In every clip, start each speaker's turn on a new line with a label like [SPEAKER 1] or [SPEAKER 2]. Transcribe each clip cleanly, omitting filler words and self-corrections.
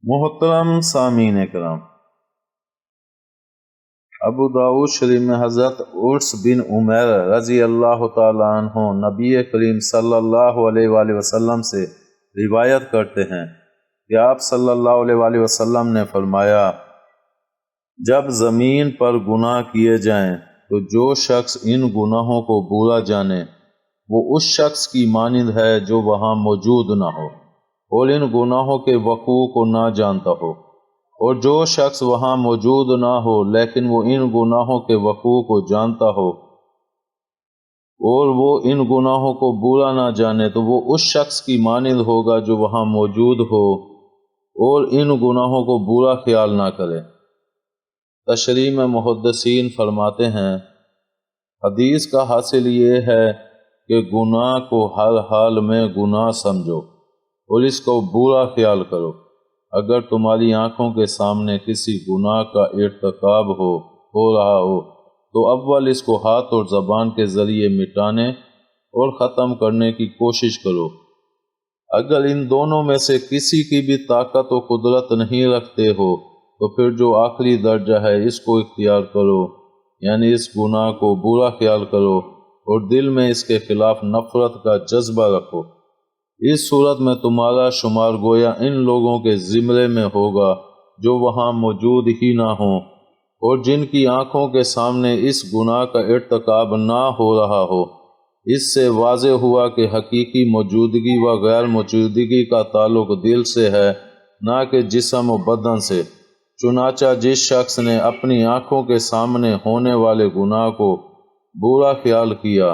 [SPEAKER 1] محترم سامعین کرام، ابو داؤد شریف میں حضرت عرس بن عمیر رضی اللہ تعالیٰ عنہ نبی کریم صلی اللہ علیہ وآلہ وسلم سے روایت کرتے ہیں کہ آپ صلی اللہ علیہ وآلہ وسلم نے فرمایا، جب زمین پر گناہ کیے جائیں تو جو شخص ان گناہوں کو برا جانے وہ اس شخص کی مانند ہے جو وہاں موجود نہ ہو اور ان گناہوں کے وقوع کو نہ جانتا ہو، اور جو شخص وہاں موجود نہ ہو لیکن وہ ان گناہوں کے وقوع کو جانتا ہو اور وہ ان گناہوں کو برا نہ جانے تو وہ اس شخص کی مانند ہوگا جو وہاں موجود ہو اور ان گناہوں کو برا خیال نہ کرے۔ تشریح میں محدثین فرماتے ہیں، حدیث کا حاصل یہ ہے کہ گناہ کو ہر حال میں گناہ سمجھو اور اس کو برا خیال کرو۔ اگر تمہاری آنکھوں کے سامنے کسی گناہ کا ارتکاب ہو رہا ہو تو اول اس کو ہاتھ اور زبان کے ذریعے مٹانے اور ختم کرنے کی کوشش کرو۔ اگر ان دونوں میں سے کسی کی بھی طاقت و قدرت نہیں رکھتے ہو تو پھر جو آخری درجہ ہے اس کو اختیار کرو، یعنی اس گناہ کو برا خیال کرو اور دل میں اس کے خلاف نفرت کا جذبہ رکھو۔ اس صورت میں تمہارا شمار گویا ان لوگوں کے زمرے میں ہوگا جو وہاں موجود ہی نہ ہوں اور جن کی آنکھوں کے سامنے اس گناہ کا ارتکاب نہ ہو رہا ہو۔ اس سے واضح ہوا کہ حقیقی موجودگی و غیر موجودگی کا تعلق دل سے ہے، نہ کہ جسم و بدن سے۔ چنانچہ جس شخص نے اپنی آنکھوں کے سامنے ہونے والے گناہ کو برا خیال کیا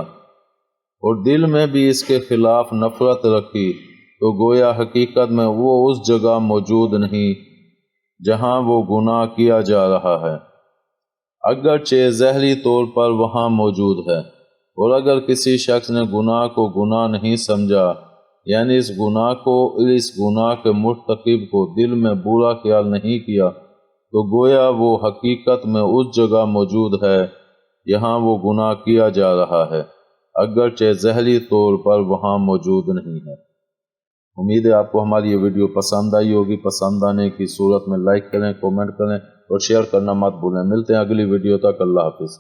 [SPEAKER 1] اور دل میں بھی اس کے خلاف نفرت رکھی تو گویا حقیقت میں وہ اس جگہ موجود نہیں جہاں وہ گناہ کیا جا رہا ہے، اگرچہ ظاہری طور پر وہاں موجود ہے۔ اور اگر کسی شخص نے گناہ کو گناہ نہیں سمجھا، یعنی اس گناہ کے مرتکب کو دل میں برا خیال نہیں کیا، تو گویا وہ حقیقت میں اس جگہ موجود ہے یہاں وہ گناہ کیا جا رہا ہے، اگرچہ ظاہری طور پر وہاں موجود نہیں ہے۔ امید ہے آپ کو ہماری یہ ویڈیو پسند آئی ہوگی۔ پسند آنے کی صورت میں لائک کریں، کومنٹ کریں اور شیئر کرنا مت بھولیں۔ ملتے ہیں اگلی ویڈیو تک، اللہ حافظ۔